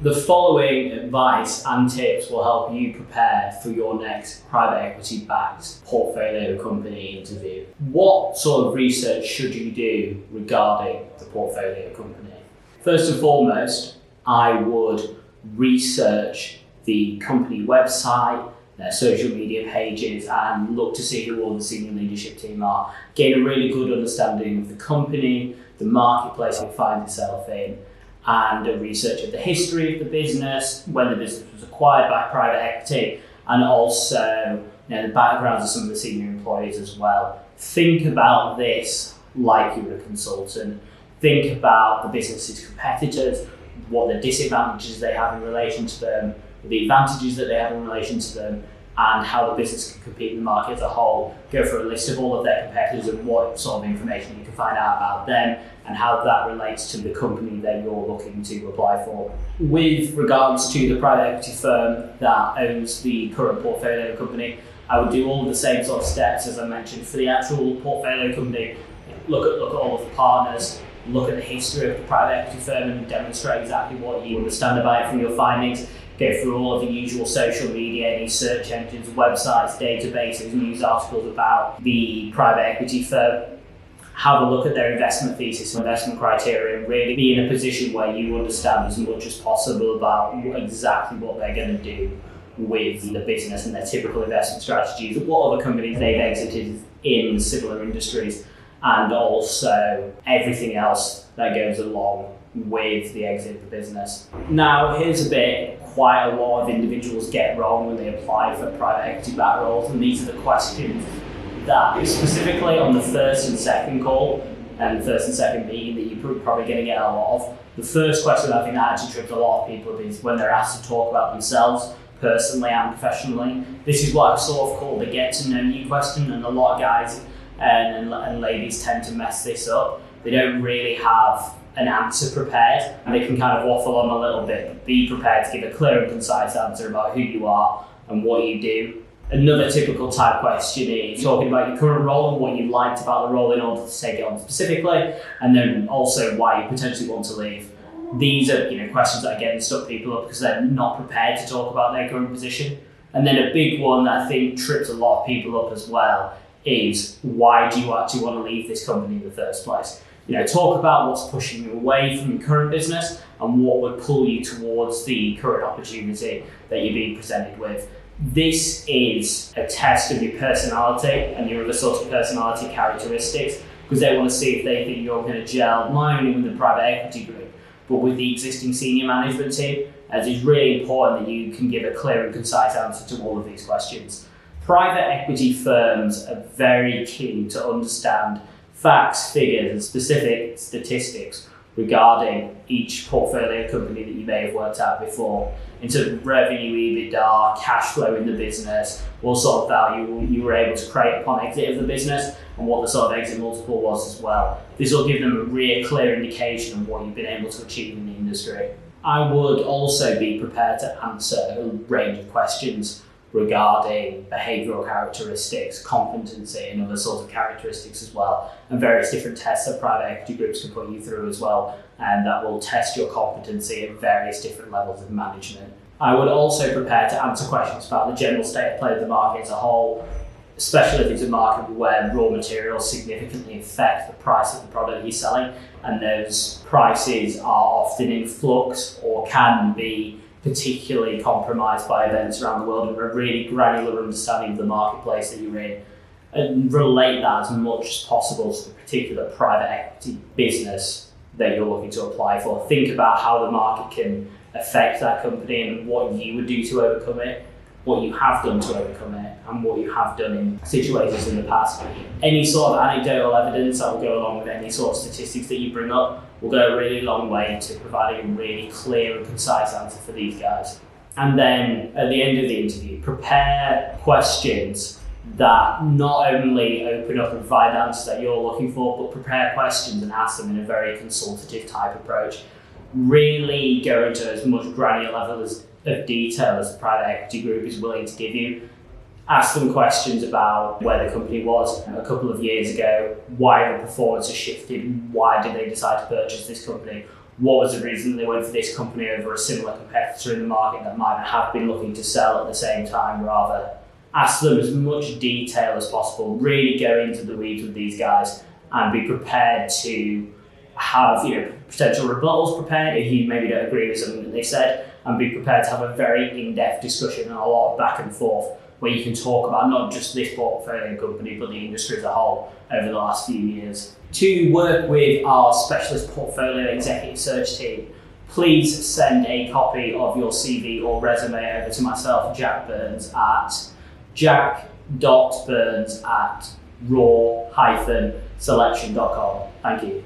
The following advice and tips will help you prepare for your next private equity-backed portfolio company interview. What sort of research should you do regarding the portfolio company? First and foremost, I would research the company website, their social media pages, and look to see who all the senior leadership team are. Gain a really good understanding of the company, the marketplace it finds itself in, and a research of the history of the business, when the business was acquired by private equity, and also the backgrounds of some of the senior employees as well. Think about this like you're a consultant. Think about the business's competitors, what the disadvantages they have in relation to them, the advantages that they have in relation to them, and how the business can compete in the market as a whole. Go for a list of all of their competitors and what sort of information you can find out about them and how that relates to the company that you're looking to apply for. With regards to the private equity firm that owns the current portfolio company, I would do all of the same sort of steps as I mentioned for the actual portfolio company. Look at all of the partners, look at the history of the private equity firm and demonstrate exactly what you understand about it from your findings. Go through all of the usual social media, any search engines, websites, databases, news articles about the private equity firm. Have a look at their investment thesis, investment criteria, and really be in a position where you understand as much as possible about exactly what they're going to do with the business and their typical investment strategies, what other companies they've exited in similar industries, and also everything else that goes along with the exit of the business. Now, here's a bit quite a lot of individuals get wrong when they apply for private equity backed roles, and these are the questions that specifically on the first and second call and first and second meeting that you're probably going to get a lot of. The first question I think that actually trips a lot of people is when they're asked to talk about themselves personally and professionally. This is what I sort of call the get to know you question, and a lot of guys and ladies tend to mess this up. They don't really have an answer prepared, and they can kind of waffle on a little bit. Be prepared to give a clear and concise answer about who you are and what you do. Another typical type question is talking about your current role and what you liked about the role in order to take it on specifically, and then also why you potentially want to leave. These are questions that are getting stuck people up because they're not prepared to talk about their current position. And then a big one that I think trips a lot of people up as well is, why do you actually want to leave this company in the first place? Talk about what's pushing you away from your current business and what would pull you towards the current opportunity that you're being presented with. This is a test of your personality and your other sorts of personality characteristics, because they want to see if they think you're going to gel not only with the private equity group, but with the existing senior management team, as it's really important that you can give a clear and concise answer to all of these questions. Private equity firms are very keen to understand facts, figures, and specific statistics regarding each portfolio company that you may have worked at before, in terms of revenue, EBITDA, cash flow in the business, what sort of value you were able to create upon exit of the business, and what the sort of exit multiple was as well. This will give them a real clear indication of what you've been able to achieve in the industry. I would also be prepared to answer a range of questions regarding behavioural characteristics, competency, and other sorts of characteristics as well, and various different tests that private equity groups can put you through as well, and that will test your competency at various different levels of management. I would also prepare to answer questions about the general state of play of the market as a whole, especially if it's a market where raw materials significantly affect the price of the product you're selling, and those prices are often in flux or can be particularly compromised by events around the world, and a really granular understanding of the marketplace that you're in, and relate that as much as possible to the particular private equity business that you're looking to apply for. Think about how the market can affect that company and what you would do to overcome it, what you have done to overcome it, and what you have done in situations in the past. Any sort of anecdotal evidence that will go along with any sort of statistics that you bring up will go a really long way to providing a really clear and concise answer for these guys. And then at the end of the interview, prepare questions that not only open up and provide answers that you're looking for, but prepare questions and ask them in a very consultative type approach. Really go into as much granular level of detail as the private equity group is willing to give you. Ask them questions about where the company was a couple of years ago, why the performance has shifted, why did they decide to purchase this company, what was the reason they went for this company over a similar competitor in the market that might have been looking to sell at the same time. Rather, ask them as much detail as possible, really go into the weeds with these guys, and be prepared to have potential rebuttals prepared if you maybe don't agree with something that they said, and be prepared to have a very in-depth discussion and a lot of back and forth where you can talk about not just this portfolio company but the industry as a whole over the last few years. To work with our specialist portfolio executive search team, please send a copy of your CV or resume over to myself, Jack Burns, at jack.burns@raw-selection.com. Thank you.